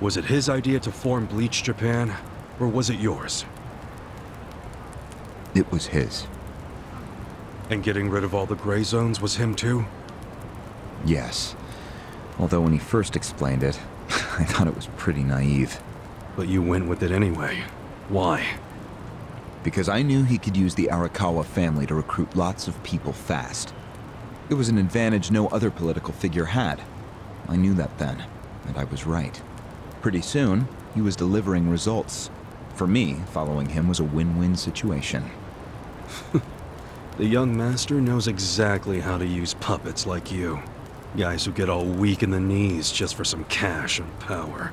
Was it his idea to form Bleach Japan, or was it yours? It was his. And getting rid of all the gray zones was him too? Yes. Although when he first explained it, I thought it was pretty naive. But you went with it anyway. Why? Because I knew he could use the Arakawa family to recruit lots of people fast. It was an advantage no other political figure had. I knew that then, and I was right. Pretty soon, he was delivering results. For me, following him was a win-win situation. The young master knows exactly how to use puppets like you. Guys who get all weak in the knees just for some cash and power.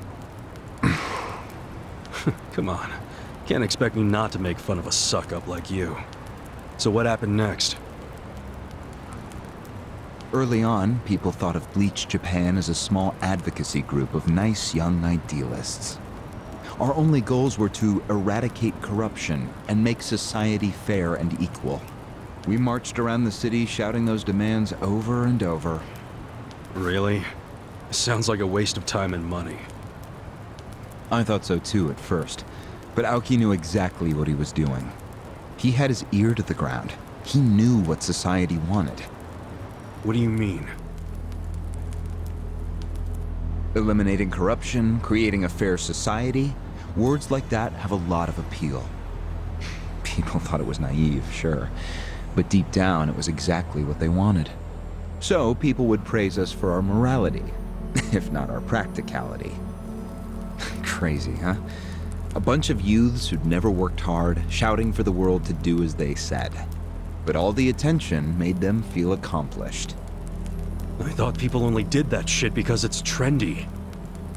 Come on. Can't expect me not to make fun of a suck-up like you. So what happened next? Early on, people thought of Bleach Japan as a small advocacy group of nice young idealists. Our only goals were to eradicate corruption and make society fair and equal. We marched around the city shouting those demands over and over. Really? Sounds like a waste of time and money. I thought so too at first, but Aoki knew exactly what he was doing. He had his ear to the ground. He knew what society wanted. What do you mean? Eliminating corruption, creating a fair society, words like that have a lot of appeal. People thought it was naive, sure, but deep down it was exactly what they wanted. So people would praise us for our morality, if not our practicality. Crazy, huh? A bunch of youths who'd never worked hard, shouting for the world to do as they said. But all the attention made them feel accomplished. I thought people only did that shit because it's trendy.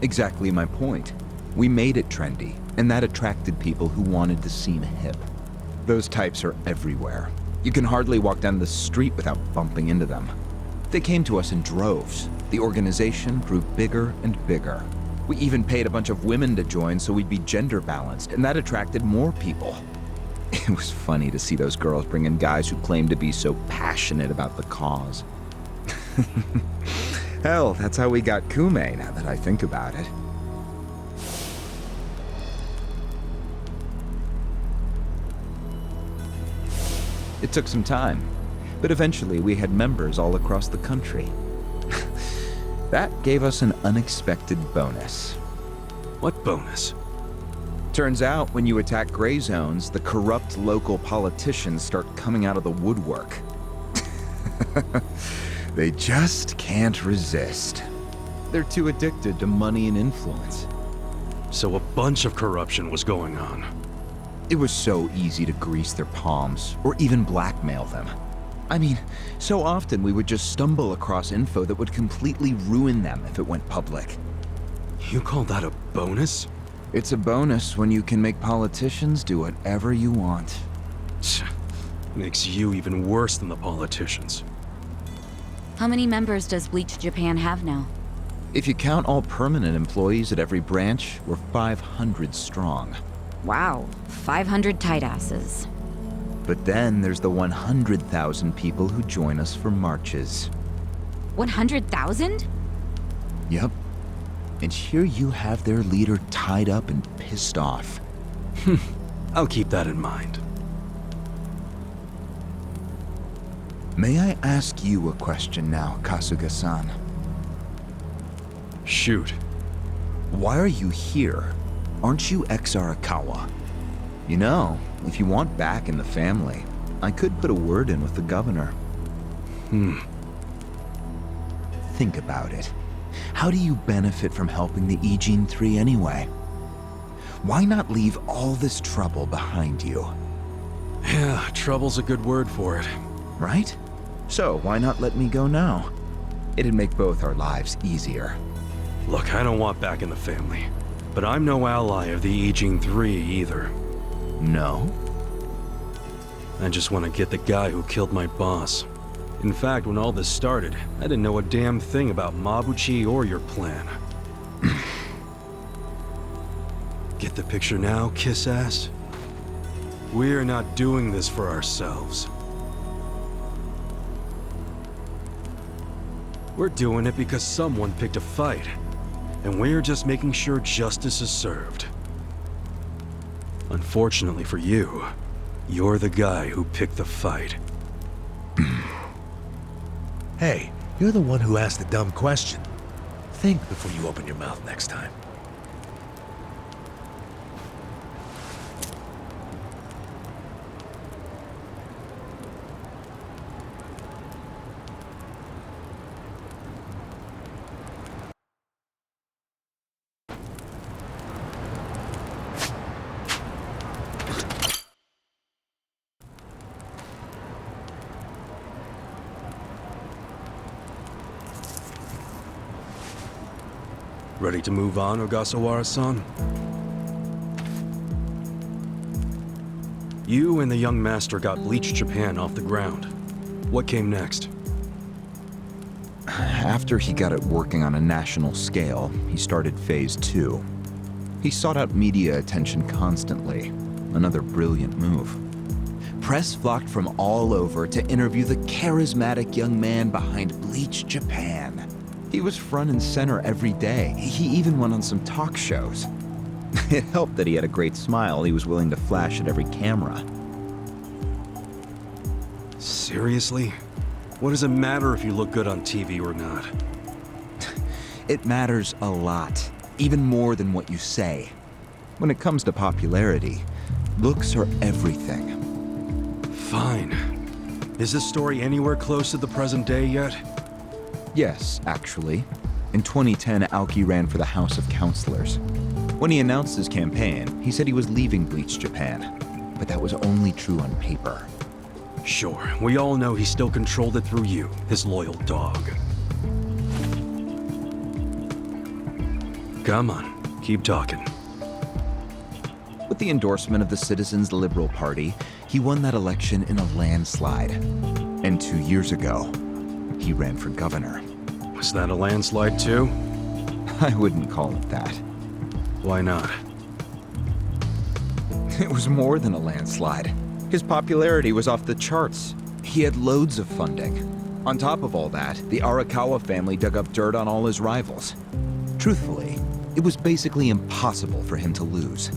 Exactly my point. We made it trendy, and that attracted people who wanted to seem hip. Those types are everywhere. You can hardly walk down the street without bumping into them. They came to us in droves. The organization grew bigger and bigger. We even paid a bunch of women to join so we'd be gender balanced, and that attracted more people. It was funny to see those girls bring in guys who claimed to be so passionate about the cause. Hell, that's how we got Kume, now that I think about it. It took some time, but eventually we had members all across the country. That gave us an unexpected bonus. What bonus? Turns out, when you attack gray zones, the corrupt local politicians start coming out of the woodwork. They just can't resist. They're too addicted to money and influence. So a bunch of corruption was going on. It was so easy to grease their palms, or even blackmail them. I mean, so often we would just stumble across info that would completely ruin them if it went public. You call that a bonus? It's a bonus when you can make politicians do whatever you want. Makes you even worse than the politicians. How many members does Bleach Japan have now? If you count all permanent employees at every branch, we're 500 strong. Wow, 500 tight asses. But then there's the 100,000 people who join us for marches. 100,000? Yep. And here you have their leader tied up and pissed off. I'll keep that in mind. May I ask you a question now, Kasuga-san? Shoot. Why are you here? Aren't you ex-Arakawa? You know, if you want back in the family, I could put a word in with the governor. Think about it. How do you benefit from helping the Ijin 3 anyway? Why not leave all this trouble behind you? Yeah, trouble's a good word for it. Right? So why not let me go now? It'd make both our lives easier. Look, I don't want back in the family. But I'm no ally of the Ijin 3 either. No? I just want to get the guy who killed my boss. In fact, when all this started, I didn't know a damn thing about Mabuchi or your plan. Get the picture now, kiss ass? We're not doing this for ourselves. We're doing it because someone picked a fight. and we're just making sure justice is served. Unfortunately for you, you're the guy who picked the fight. Hey, you're the one who asked the dumb question. Think before you open your mouth next time. Ready to move on, Ogasawara-san? You and the young master got Bleach Japan off the ground. What came next? After he got it working on a national scale, he started Phase 2. He sought out media attention constantly. Another brilliant move. Press flocked from all over to interview the charismatic young man behind Bleach Japan. He was front and center every day. He even went on some talk shows. It helped that he had a great smile he was willing to flash at every camera. Seriously? What does it matter if you look good on TV or not? It matters a lot, even more than what you say. When it comes to popularity, looks are everything. Fine. Is this story anywhere close to the present day yet? Yes, actually. In 2010, Aoki ran for the House of Councilors. When he announced his campaign, he said he was leaving Bleach Japan. But that was only true on paper. Sure, we all know he still controlled it through you, his loyal dog. Come on, keep talking. With the endorsement of the Citizens Liberal Party, he won that election in a landslide. And 2 years ago, he ran for governor. Was that a landslide too? I wouldn't call it that. Why not? It was more than a landslide. His popularity was off the charts. He had loads of funding. On top of all that, the Arakawa family dug up dirt on all his rivals. Truthfully, it was basically impossible for him to lose.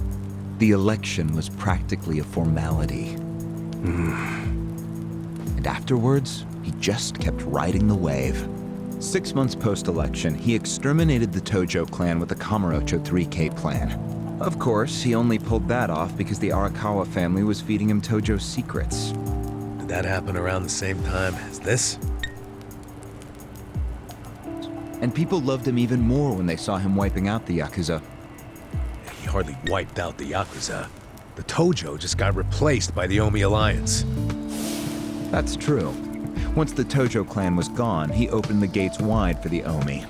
The election was practically a formality. And afterwards, he just kept riding the wave. 6 months post-election, he exterminated the Tojo clan with the Kamurocho 3K plan. Of course, he only pulled that off because the Arakawa family was feeding him Tojo secrets. Did that happen around the same time as this? And people loved him even more when they saw him wiping out the Yakuza. He hardly wiped out the Yakuza. The Tojo just got replaced by the Omi Alliance. That's true. Once the Tojo clan was gone, he opened the gates wide for the Omi.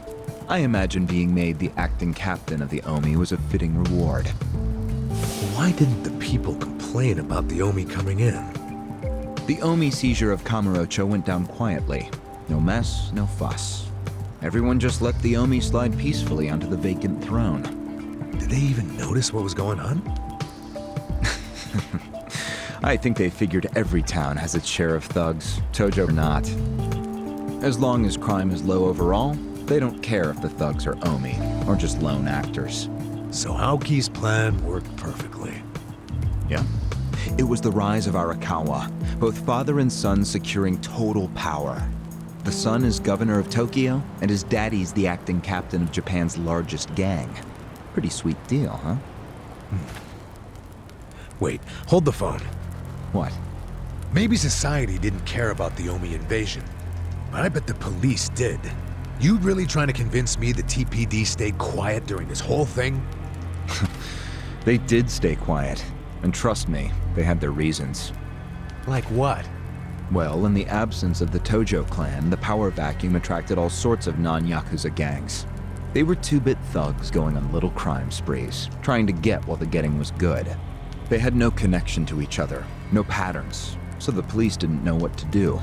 I imagine being made the acting captain of the Omi was a fitting reward. Why didn't the people complain about the Omi coming in? The Omi seizure of Kamurocho went down quietly. No mess, no fuss. Everyone just let the Omi slide peacefully onto the vacant throne. Did they even notice what was going on? I think they figured every town has its share of thugs, Tojo or not. As long as crime is low overall, they don't care if the thugs are Omi, or just lone actors. So Aoki's plan worked perfectly. Yeah. It was the rise of Arakawa, both father and son securing total power. The son is governor of Tokyo, and his daddy's the acting captain of Japan's largest gang. Pretty sweet deal, huh? Wait, hold the phone. What? Maybe society didn't care about the Omi invasion, but I bet the police did. You really trying to convince me the TPD stayed quiet during this whole thing? They did stay quiet. And trust me, they had their reasons. Like what? Well, in the absence of the Tojo clan, the power vacuum attracted all sorts of non-Yakuza gangs. They were two-bit thugs going on little crime sprees, trying to get while the getting was good. They had no connection to each other, no patterns, so the police didn't know what to do.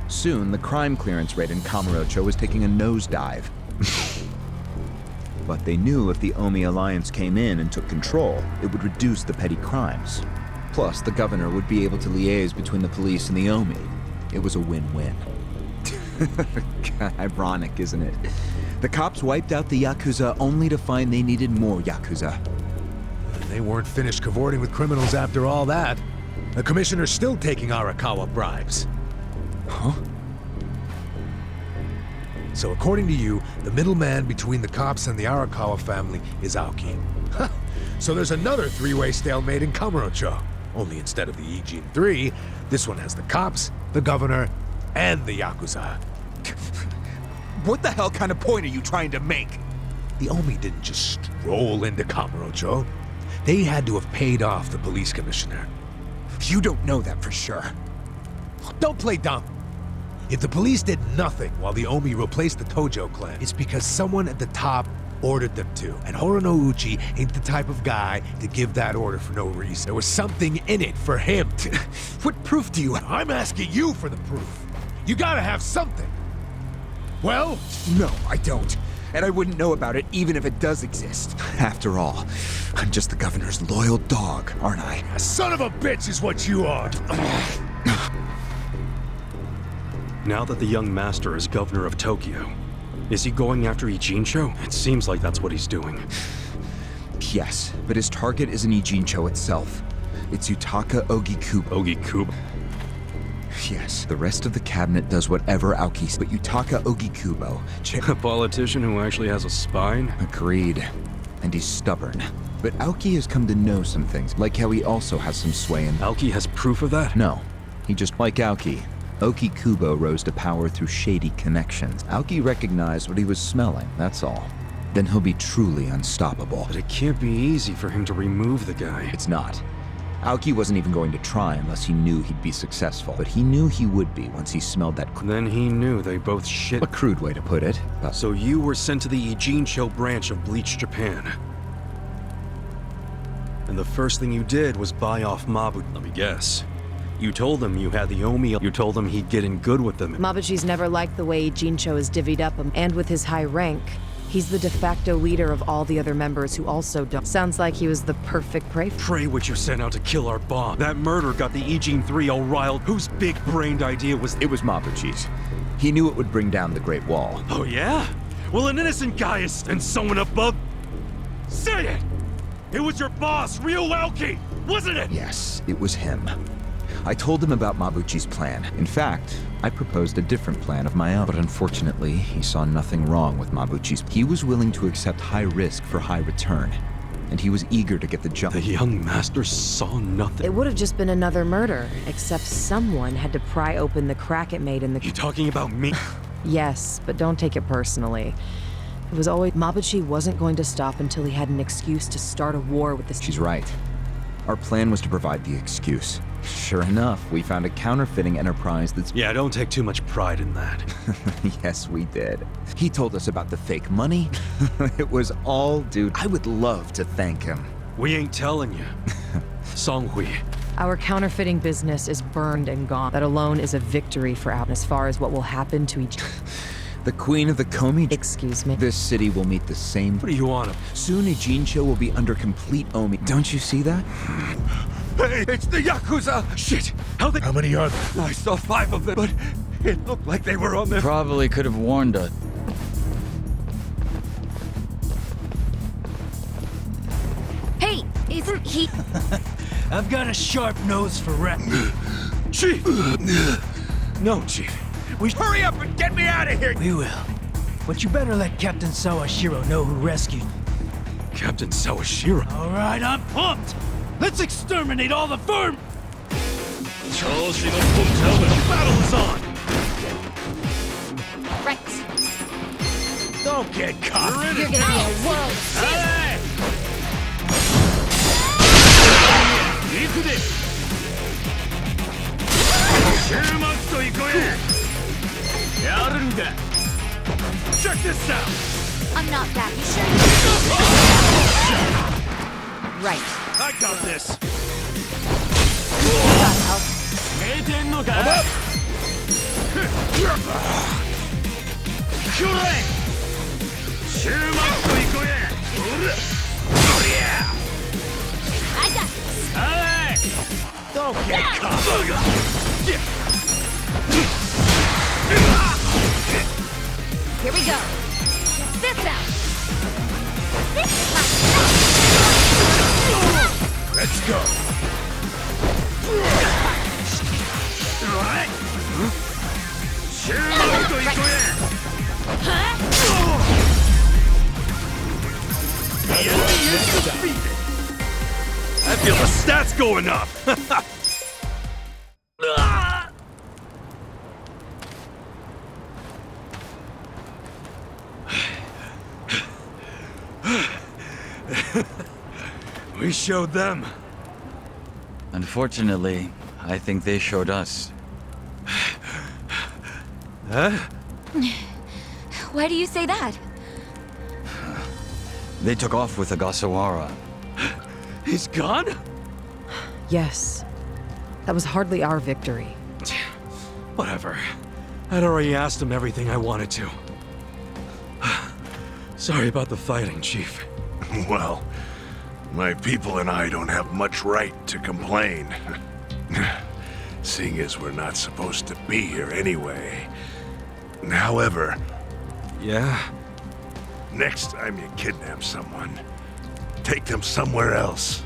Soon, the crime clearance rate in Kamurocho was taking a nosedive. But they knew if the Omi Alliance came in and took control, it would reduce the petty crimes. Plus, the governor would be able to liaise between the police and the Omi. It was a win-win. Ironic, isn't it? The cops wiped out the Yakuza only to find they needed more Yakuza. They weren't finished cavorting with criminals after all that. The commissioner's still taking Arakawa bribes. Huh? So according to you, the middleman between the cops and the Arakawa family is Aoki. So there's another three-way stalemate in Kamurocho. Only instead of the Ijin 3, this one has the cops, the governor, and the Yakuza. What the hell kind of point are you trying to make? The Omi didn't just stroll into Kamurocho. They had to have paid off the police commissioner. You don't know that for sure. Don't play dumb. If the police did nothing while the Omi replaced the Tojo clan, it's because someone at the top ordered them to. And Horonouchi ain't the type of guy to give that order for no reason. There was something in it for him. What proof do you have? I'm asking you for the proof. You gotta have something. Well? No, I don't. And I wouldn't know about it even if it does exist. After all, I'm just the governor's loyal dog, aren't I? A son of a bitch is what you are. Now that the young master is governor of Tokyo, is he going after Ijincho? It seems like that's what he's doing. Yes, but his target isn't Ijincho itself. It's Yutaka Ogikubo. Ogikubo? Yes, the rest of the cabinet does whatever Aoki says, but Yutaka Ogikubo... A politician who actually has a spine? Agreed. And he's stubborn. But Aoki has come to know some things, like how he also has some sway in... Aoki has proof of that? No. He just like Aoki. Ogikubo rose to power through shady connections. Aoki recognized what he was smelling, that's all. Then he'll be truly unstoppable. But it can't be easy for him to remove the guy. It's not. Aoki wasn't even going to try unless he knew he'd be successful. But he knew he would be once he smelled that... Then he knew they both shit. A crude way to put it. So you were sent to the Ijincho branch of Bleach Japan. And the first thing you did was buy off Mabu. Let me guess. You told him you had the Omi. You told him he'd get in good with them. Mabuchi's never liked the way Ijincho is divvied up, and with his high rank, he's the de facto leader of all the other members who also don't. Sounds like he was the perfect prey. Pray what you sent out to kill our boss. That murder got the Ijin 3 all riled. Whose big-brained idea was... It was Mabuchi's. He knew it would bring down the Great Wall. Oh yeah? Well, an innocent guy is... And someone above... Say it! It was your boss, Ryo-Aoki, wasn't it? Yes, it was him. I told him about Mabuchi's plan. In fact, I proposed a different plan of my own. But unfortunately, he saw nothing wrong with Mabuchi's. He was willing to accept high risk for high return. And he was eager to get the job. The young master saw nothing. It would have just been another murder, except someone had to pry open the crack it made in the... You talking about me? Yes, but don't take it personally. It was always... Mabuchi wasn't going to stop until he had an excuse to start a war with the... She's right. Our plan was to provide the excuse. Sure enough, we found a counterfeiting enterprise that's... Yeah, don't take too much pride in that. Yes, we did. He told us about the fake money. It was all due... I would love to thank him. We ain't telling you. Songhui. Our counterfeiting business is burned and gone. That alone is a victory for Out as far as what will happen to each... The queen of the Komi... Excuse me? This city will meet the same... What do you want? Soon Ijincho will be under complete Omi. Don't you see that? Hey, it's the Yakuza! Shit! How many are there? I saw 5 of them, but it looked like they were on their... Probably could have warned us. Hey, isn't he... I've got a sharp nose for rap. Chief! No, Chief. We... Hurry up and get me out of here! We will. But you better let Captain Sawashiro know who rescued me. Captain Sawashiro. All right, I'm pumped! Let's exterminate all the firm! Battle is on! Right. Don't get caught! You're gonna be a world Hey! Check this out! I'm not that sure. Right. I got this! Gotta help. I got this. Don't get caught! Here we go. I feel the stats going up! We showed them. Unfortunately, I think they showed us. Huh? Why do you say that? They took off with Agasawara. He's gone? Yes. That was hardly our victory. Whatever. I'd already asked him everything I wanted to. Sorry about the fighting, Chief. Well, my people and I don't have much right to complain. Seeing as we're not supposed to be here anyway. However, Yeah? next time you kidnap someone, take them somewhere else.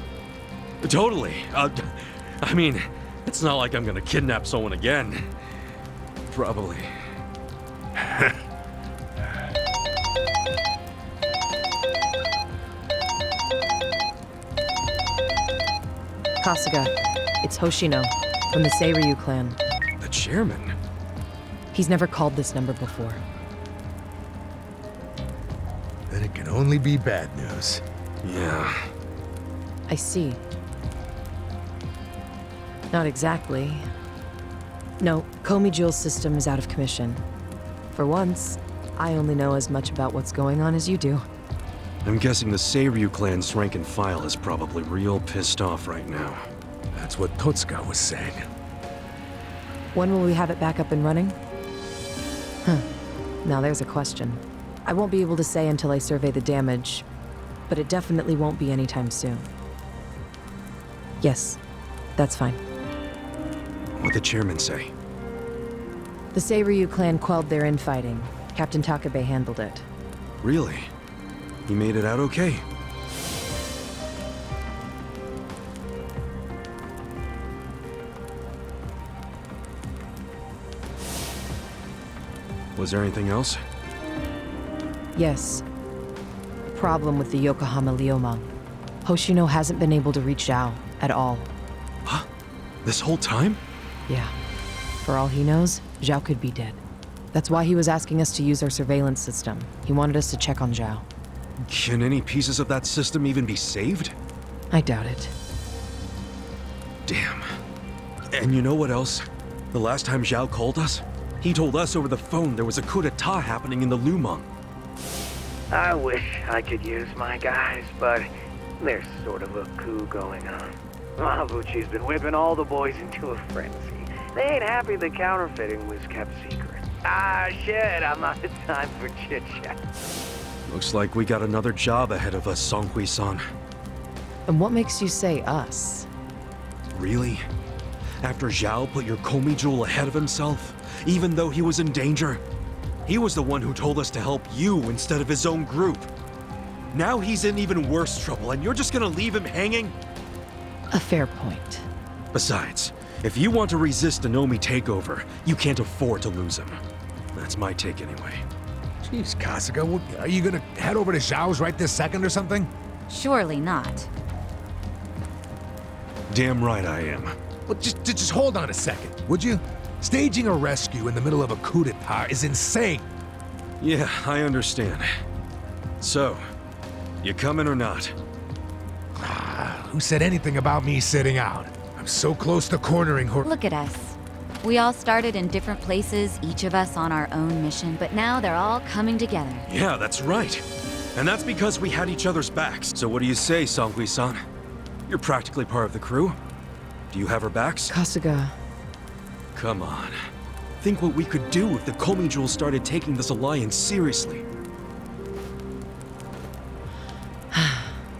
Totally. I mean, it's not like I'm gonna kidnap someone again. Probably. Kasuga, it's Hoshino, from the Seiryu clan. The chairman? He's never called this number before. Then it can only be bad news. Yeah. I see. Not exactly. No, Komi Jewel's system is out of commission. For once, I only know as much about what's going on as you do. I'm guessing the Seiryu clan's rank and file is probably real pissed off right now. That's what Totsuka was saying. When will we have it back up and running? Huh. Now there's a question. I won't be able to say until I survey the damage, but it definitely won't be anytime soon. Yes, that's fine. What'd the chairman say? The Seiryu clan quelled their infighting. Captain Takabe handled it. Really? He made it out okay? Was there anything else? Yes. A problem with the Yokohama Liomang. Hoshino hasn't been able to reach Zhao at all. Huh? This whole time? Yeah. For all he knows, Zhao could be dead. That's why he was asking us to use our surveillance system. He wanted us to check on Zhao. Can any pieces of that system even be saved? I doubt it. Damn. And you know what else? The last time Zhao called us, he told us over the phone there was a coup d'etat happening in the Lumang. I wish I could use my guys, but there's sort of a coup going on. Mabuchi's been whipping all the boys into a frenzy. They ain't happy the counterfeiting was kept secret. Ah, shit, I'm out of time for chit-chat. Looks like we got another job ahead of us, Songhui-san. And what makes you say us? Really? After Zhao put your Komi jewel ahead of himself, even though he was in danger? He was the one who told us to help you instead of his own group. Now he's in even worse trouble, and you're just gonna leave him hanging? A fair point. Besides, if you want to resist a Nomi takeover, you can't afford to lose him. That's my take anyway. Jeez, Kasuga, are you gonna head over to Zhao's right this second or something? Surely not. Damn right I am. Well, just hold on a second, would you? Staging a rescue in the middle of a coup d'etat is insane. Yeah, I understand. So, you coming or not? Who said anything about me sitting out? I'm so close to cornering her. Look at us. We all started in different places, each of us on our own mission, but now they're all coming together. Yeah, that's right. And that's because we had each other's backs. So what do you say, Songhui-san? You're practically part of the crew. Do you have our backs? Kasuga, Come on. Think what we could do if the Komi Jewel started taking this alliance seriously.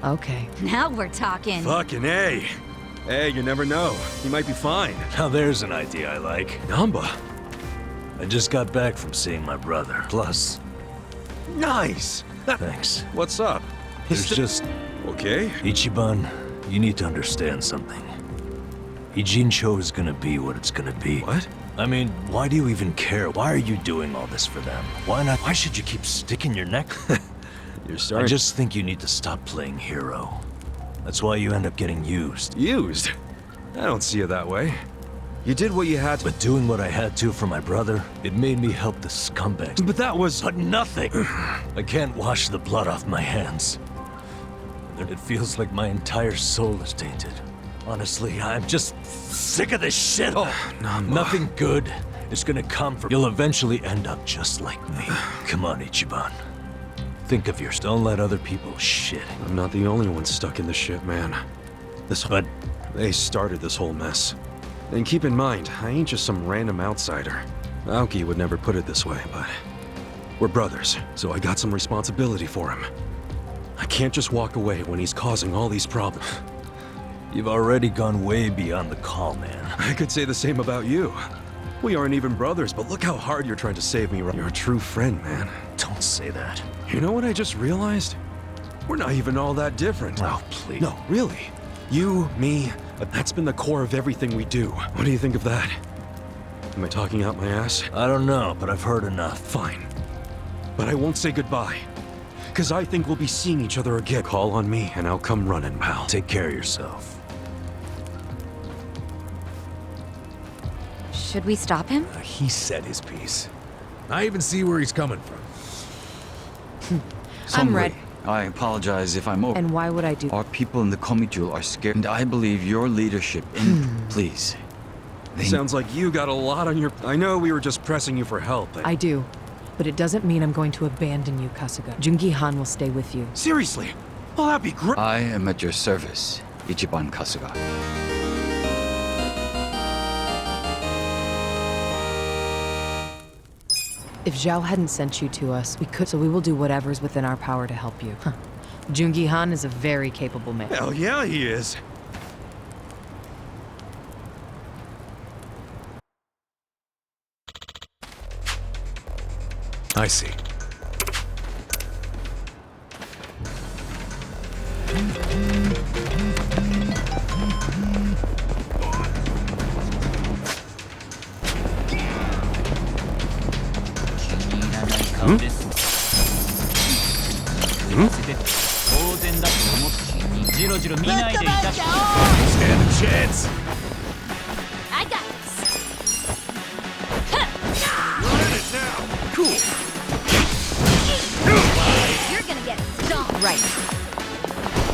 okay. Now we're talking. Fucking A. Hey, you never know. He might be fine. Now there's an idea I like. Namba. I just got back from seeing my brother. Plus, Nice! thanks. What's up? There's just... Okay. Ichiban, you need to understand something. Ijincho is gonna be what it's gonna be. What? I mean, why do you even care? Why are you doing all this for them? Why not? Why should you keep sticking your neck? You're I starting... just think you need to stop playing hero. That's why you end up getting used. Used? I don't see it that way. You did what you had to... But doing what I had to for my brother, it made me help the scumbags. But that was... But nothing! I can't wash the blood off my hands. It feels like my entire soul is tainted. Honestly, I'm just sick of this shit. Oh, nothing good is gonna come from... You'll eventually end up just like me. Come on, Ichiban. Think of yours. Don't let other people shit. I'm not the only one stuck in the shit, man. But they started this whole mess. And keep in mind, I ain't just some random outsider. Aoki would never put it this way, but... we're brothers, so I got some responsibility for him. I can't just walk away when he's causing all these problems. You've already gone way beyond the call, man. I could say the same about you. We aren't even brothers, but look how hard you're trying to save me. You're a true friend, man. Don't say that. You know what I just realized? We're not even all that different. Oh, please. No, really. You, me, that's been the core of everything we do. What do you think of that? Am I talking out my ass? I don't know, but I've heard enough. Fine. But I won't say goodbye. Because I think we'll be seeing each other again. Call on me, and I'll come running, pal. Take care of yourself. Should we stop him? He said his piece. I even see where he's coming from. I'm ready. I apologize if I'm over. And why would I do... Our people in the Komijul are scared, and I believe your leadership in... Please. Sounds like you got a lot on your... I know we were just pressing you for help, but... I do. But it doesn't mean I'm going to abandon you, Kasuga. Jungi-han will stay with you. Seriously? Well, that'd be great. I am at your service, Ichiban Kasuga. If Zhao hadn't sent you to us, we could, so we will do whatever's within our power to help you. Huh. Jungi-han is a very capable man. Hell yeah, he is. I see. Stand a chance. I got this. Cool. You're gonna get stomped. Right.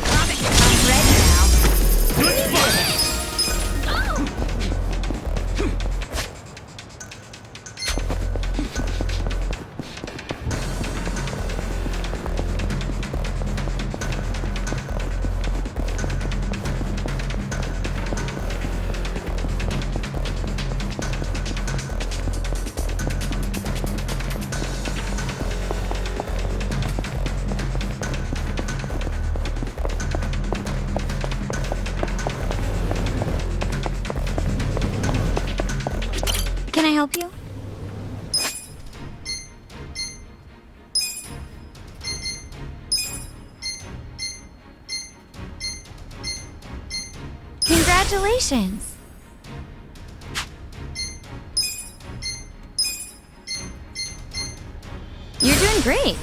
I'm ready now. Can I help you? Congratulations! You're doing great!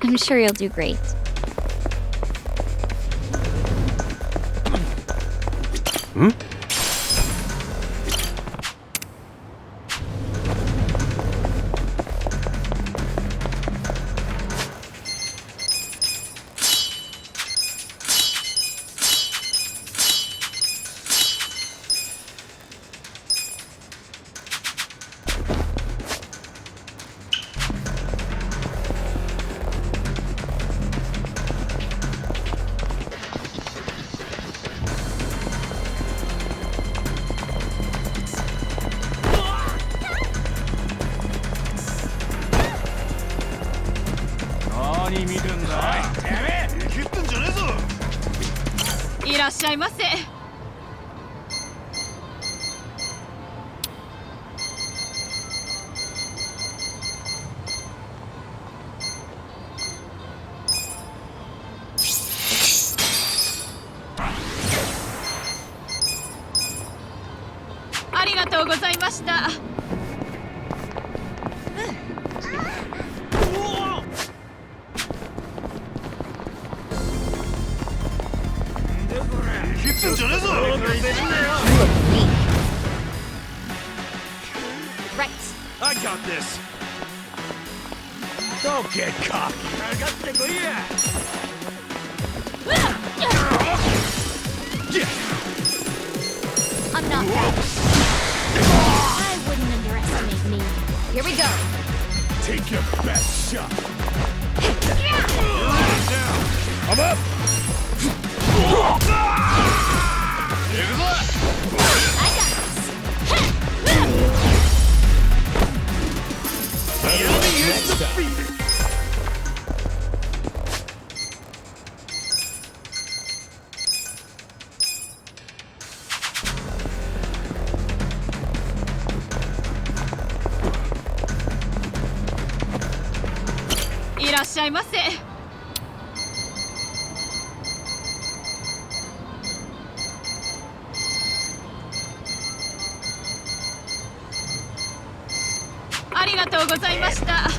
I'm sure you'll do great. らっしゃいませ。ありがとうございました。Right. I got this. Don't get cocky. I'm not bad. I wouldn't underestimate me. Here we go. Take your best shot. I'm up! I got this. Next time. いらっしゃいませ。ありがとうございました。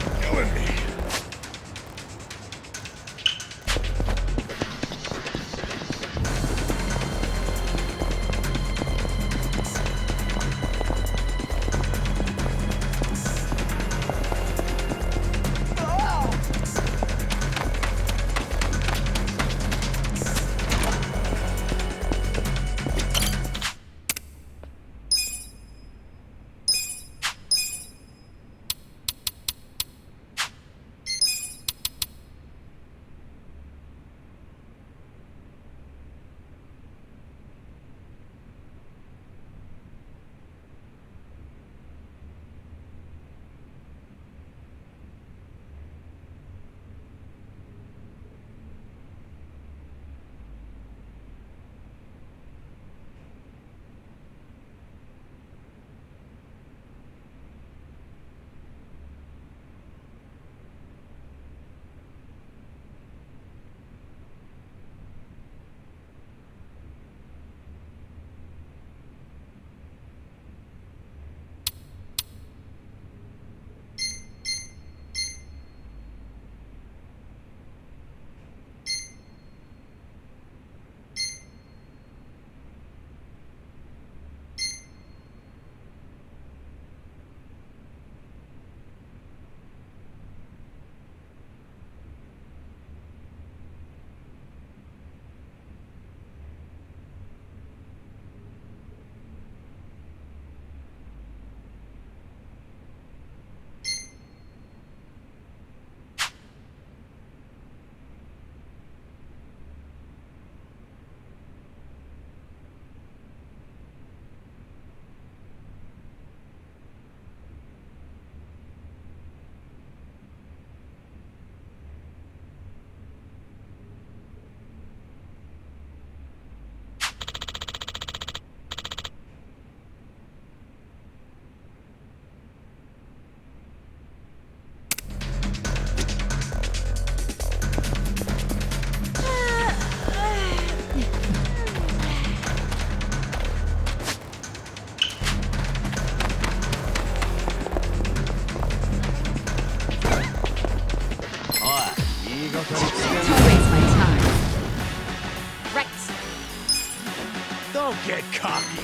Don't get cocky.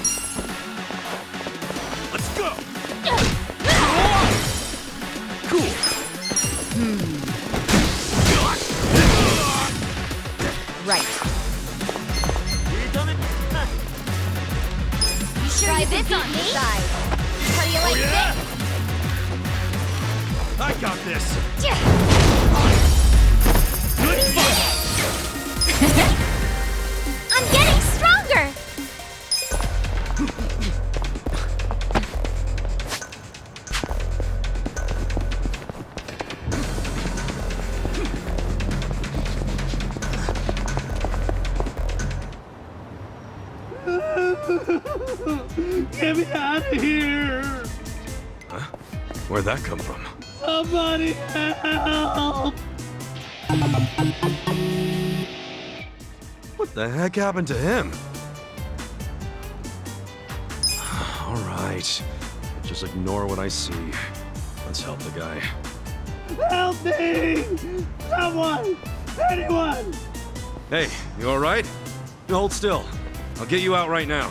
Let's go! Cool. Right. You sure try this on me? Side. How do you like yeah? this? I got this. Good fight! I'm getting stronger. out of here! Huh? Where'd that come from? Somebody help! What the heck happened to him? All right. Just ignore what I see. Let's help the guy. Help me! Someone! Anyone! Hey, you all right? You hold still. I'll get you out right now.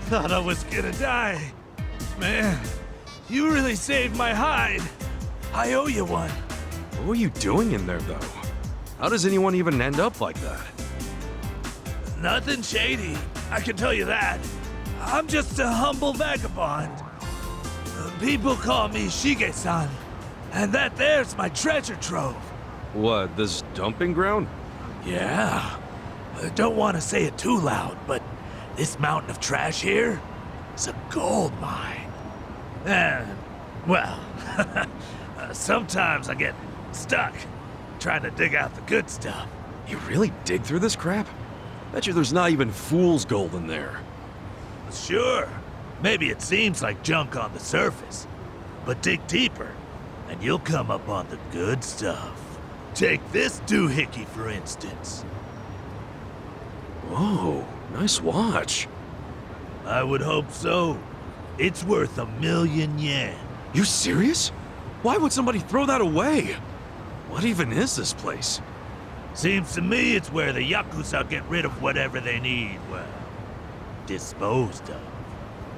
Thought I was gonna die. Man, you really saved my hide. I owe you one. What were you doing in there, though? How does anyone even end up like that? Nothing shady, I can tell you that. I'm just a humble vagabond. People call me Shige-san, and that there's my treasure trove. What, this dumping ground? Yeah. Don't want to say it too loud, but this mountain of trash here is a gold mine. And, well, sometimes I get stuck trying to dig out the good stuff. You really dig through this crap? Bet you there's not even fool's gold in there. Sure, maybe it seems like junk on the surface, but dig deeper, and you'll come up on the good stuff. Take this doohickey, for instance. Whoa, nice watch. I would hope so. It's worth 1,000,000 yen. You serious? Why would somebody throw that away? What even is this place? Seems to me it's where the Yakuza get rid of whatever they need, well, disposed of.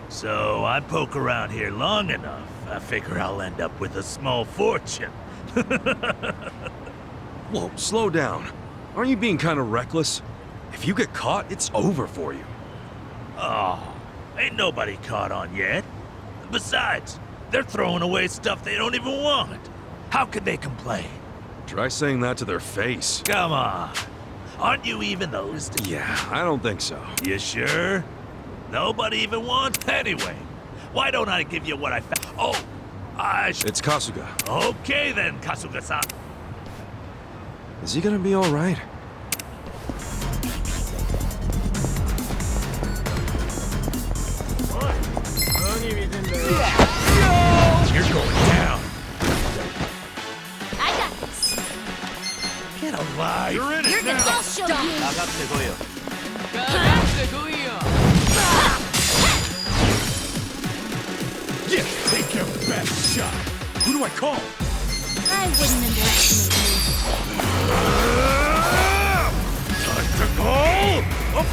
So I poke around here long enough, I figure I'll end up with a small fortune. Whoa, slow down. Aren't you being kind of reckless? If you get caught, it's over for you. Oh, ain't nobody caught on yet. Besides, they're throwing away stuff they don't even want. How could they complain? Try saying that to their face. Come on. Aren't you even the listed? Yeah, I don't think so. You sure? Nobody even wants? Anyway, why don't I give you what I found? Oh, It's Kasuga. Okay then, Kasuga-san. Is he gonna be all right? You're going down. I got this. Get alive. You're in it You're gonna now. get stuck. Yeah, take your best shot. Who do I call? I wouldn't underestimate you. Time to call a